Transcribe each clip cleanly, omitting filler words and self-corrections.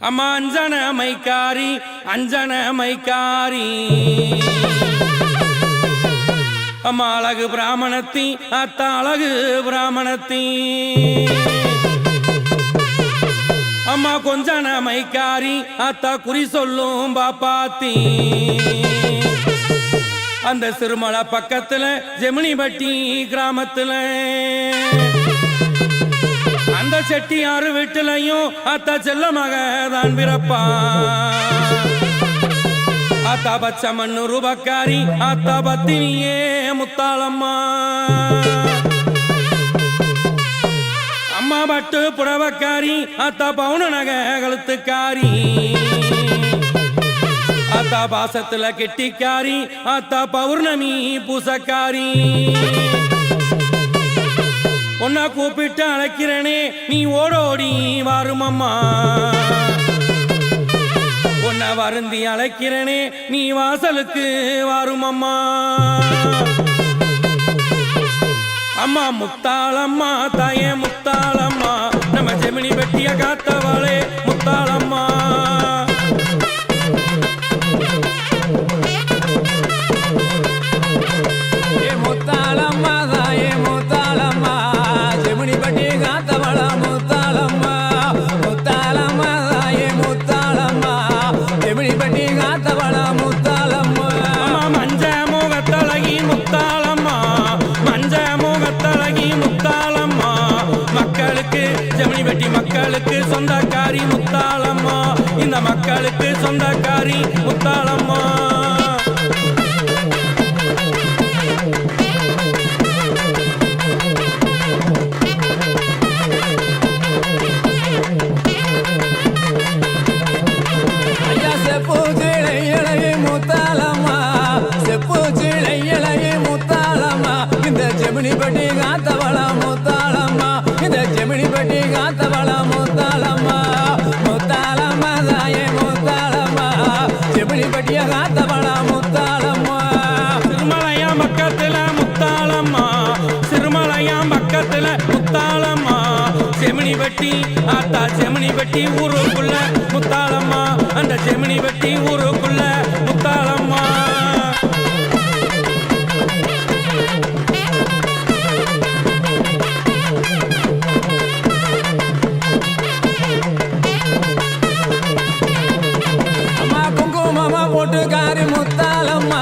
அம்மா அஞ்சன மைக்காரி அஞ்சன மைக்காரி அம்மா அழகு பிராமணத்தி அத்த அழகு பிராமணத்தி அம்மா கொஞ்சன மைக்காரி அத்தா குறி சொல்லும் பாப்பாத்தி அந்த சிறுமலை பக்கத்துல ஜெமினிபட்டி கிராமத்துல அந்த செட்டியாரு வீட்டிலையும் அத்தா செல்ல மகதான் பிறப்பா அத்தா பச்ச மண்ணு ரூபக்காரி அத்தா பத்தினியே முத்தாளம்மா அம்மா பட்டு புடவக்காரி அத்தா பவுன நக கழுத்துக்காரி அத்தா பாசத்துல கெட்டிக்காரி அத்தா பௌர்ணமி பூசக்காரி உன்னை கூப்பிட்டு அழைக்கிறனே நீ ஓடோடி வாருமம்மா உன்னை வருந்தி அழைக்கிறனே நீ வாசலுக்கு வாருமம்மா அம்மா முத்தாளம்மா தாயே முத்தாளம்மா நம்ம ஜெமினி பெட்டிய காத்தவளே முத்தாளம்மா மக்களுக்கு சொந்தக்காரி முத்தாளம்மா இந்த மக்களுக்கு சொந்தக்காரி முத்தாளம்மா ஐயா செப்பு சிலையழகி முத்தாளம்மா செப்பு சிலையழகி முத்தாளம்மா இந்த ஜெமினிபட்டி காத்தவள முத்தாளம்மா இந்த ஜெமினிபட்டி காத்தவள முத்தாளம்மா முத்தாளம்மா தாயே முத்தாளம்மா ஜெமினிபட்டிய காத்தவள முத்தாளம்மா சிறுமலையா பக்கத்துல முத்தாளம்மா சிறுமலையா பக்கத்துல முத்தாளம்மா ஜெமினிபட்டி ஆத்தா ஜெமினிபட்டி ஊருக்குள்ள முத்தாளம்மா அந்த ஜெமினிபட்டி ஊருக்குள்ள முத்தாளம்மா போட்டுக்காரி முத்தாளம்மா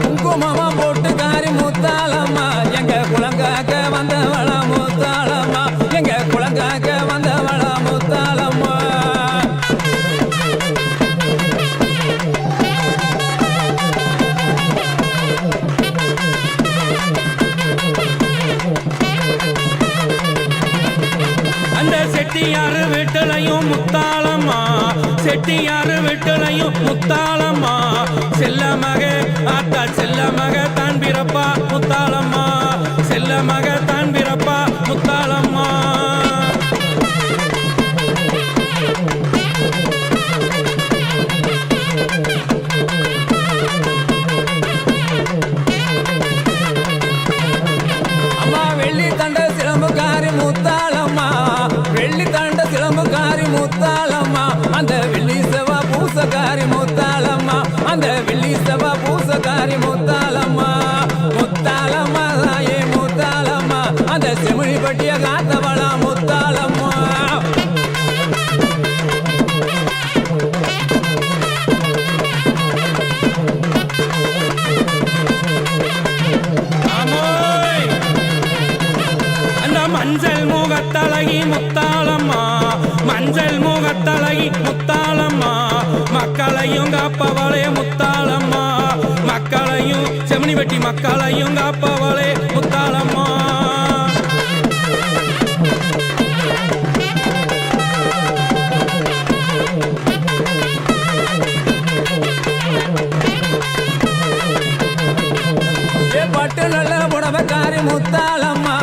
குங்குமமா போட்டுக்காரி முத்தாளம்மா எங்க குளங்காக்க வந்தவள முத்தாளம்மா எங்க குளங்காக்க வந்தவள முத்தாளம்மா அந்த செட்டியாரு வீட்டுலையும் முத்தாளம்மா செட்டியாரு வீட்டுலையும் முத்தாளம்மா செல்ல மக ஆத்தா செல்ல மக தான் பிறப்பா முத்தாளம்மா செல்ல மக தான் பிறப்பா முத்தாளம்மா அம்மா வெள்ளி தண்ட சிலம்புக்காரி முத்தாளம்மா வெள்ளி தண்ட சிலம்புக்காரி முத்தாளம்மா அந்த வெள்ளி செவா பூசக்காரி முத்தாளம்மா அந்த வெள்ளி செவா பூசக்காரி முத்தாளம்மா முத்தாளம்மா தாயே முத்தாளம்மா அந்த செமிழிப்பட்டிய காத்தவள முத்தாளம்மா அந்த மஞ்சள் முகத்தழகி முத்தாளம்மா மஞ்சள் முகத்தழகி முத்தாளம்மா மக்களையும் காப்பவளே முத்தாளம்மா மக்களையும் செமினிபட்டி மக்களையும் காப்பவளே முத்தாளம்மா பட்டு நல்ல புடவக்காரி முத்தாளம்மா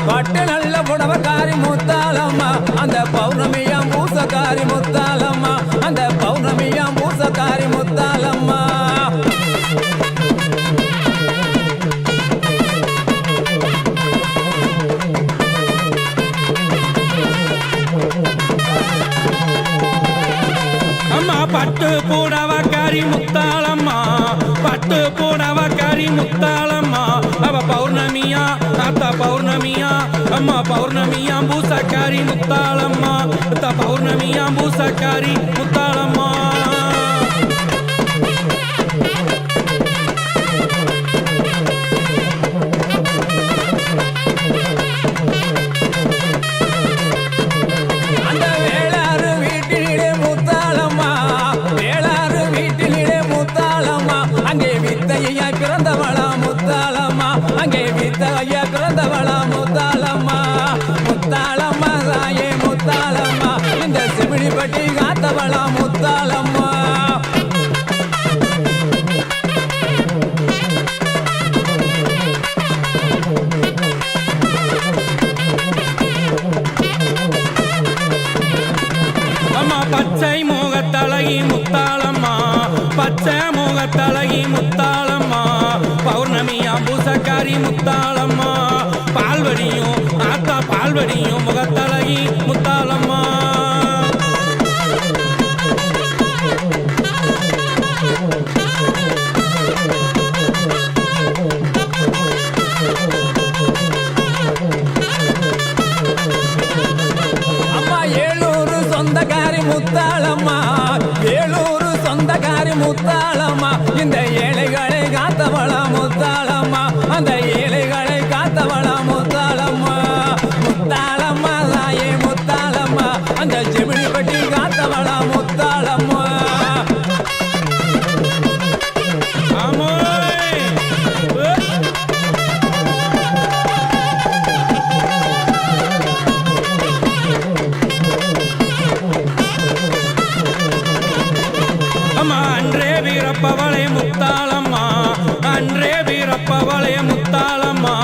பட்டு நல்ல புடவக்காரி முத்தாளம்மா அந்த பௌர்ணமியாம் பூசக்காரி முத்தாளம்மா அந்த பௌர்ணமியாம் பூசக்காரி முத்தாளம்மா முத்தாளம்மா பட்டு புடவக்காரி முத்தாளம்மா அவ பௌர்ணமியா தாத்தா பௌர்ணமியா அம்மா பௌர்ணமியா பூசக்காரி முத்தாளம்மா தாத்தா பௌர்ணமியா பூசக்காரி முத்தாளம்மா பிறந்தவளா முத்தாளம்மா அங்கே வித்தையா பிறந்தவளா முத்தாளம்மா முத்தாளம்மா தாயே முத்தாளம்மா இந்த சிமிழி பட்டி காத்தவளா முத்தாளம்மா அம்மா பச்சை மோகத்தழகி முத்தாளம்மா பச்சை மோகத்தழகி முத்தாளம்மா பௌர்ணமியா பூசக்காரி முத்தாளம்மா பால்வடியும் ஆத்தா பால்வடியும் முகத்தழகி முத்தாளம்மா அம்மா ஏழூரு சொந்தக்காரி முத்தாளம்மா ஏழூரு சொந்தக்காரி முத்தாளம்மா இந்த ஏழைகளை காத்தவளா முத்தாளம்மா அந்த ஏழைகளை காத்தவளா முத்தாளம்மா முத்தாளம்மா தாயே முத்தாளம்மா அந்த ஜெமினி பட்டி காத்தவளா முத்தாளம்மா அன்றே வீரப்பவளே முத்தாளம்மா அன்றே வீரப்பவளே முத்தாளம்மா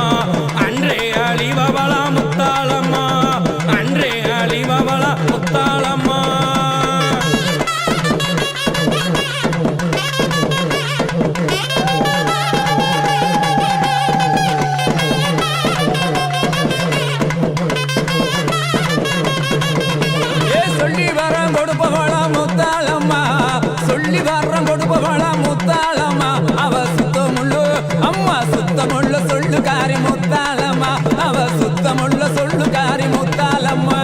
அன்றே அழிவவளா முத்தாளம்மா அன்றே அழிவவளா முத்தாளம்மா சொல்லி வரம் கொடுப்பவளா முத்தாளம்மா சொல்லி வரம் கொடுப்பவளா முத்தாளம்மா அவ சுத்தமுள்ளு அம்மா சுத்தமுள்ள சொல்லுக்காரி முத்தாளம்மா அவ சுத்தமுள்ள சொல்லுக்காரி முத்தாளம்மா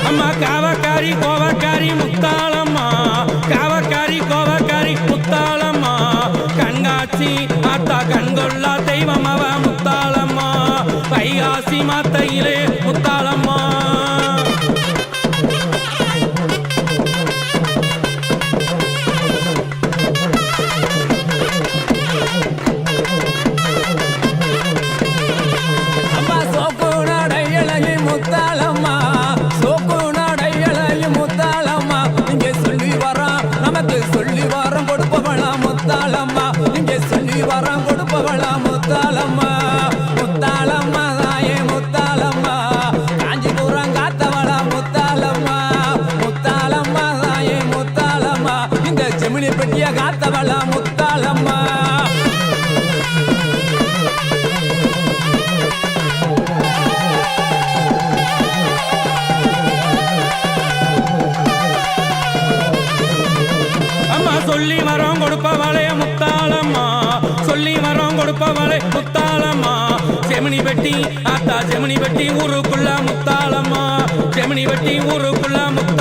அம்மா காவக்காரி கோவக்காரி முத்தாளம்மா காவக்காரி கோவக்காரி முத்தாளம்மா கண்காட்சி ஆத்தா கண்கொள்ளா தெய்வம் அவ முத்தாளம்மா வைகாசி மாத்தையிலே முத்தாளம்மா அம்மா சோப்பு நடையழகி முத்தாளம்மா சோப்பு நடையழகி முத்தாளம்மா இங்கே சொல்லி வரோம் நமக்கு சொல்லி வரம் கொடுப்பவளா முத்தாளம்மா இங்கே சொல்லி வரம் கொடுப்பவளா முத்தாளம்மா முத்தாளம்மா தாயே முத்தாளம்மா காஞ்சிபுரம் காத்தவளா முத்தாளம்மா முத்தாளம்மா தாயே முத்தாளம்மா இந்த ஜெமினி பெட்டிய காத்தவளா முத்தாளம்மா அம்மா சொல்லி வரோம் கொடுப்பவளே முத்தாளம்மா சொல்லி வரோம் கொடுப்பவளே முத்தாளம்மா ஜெமினி வெட்டி ஆத்தா ஜெமினி வெட்டி ஊருக்குள்ள முத்தாளம்மா ஜெமினி வெட்டி ஊருக்குள்ள முத்தாளம்மா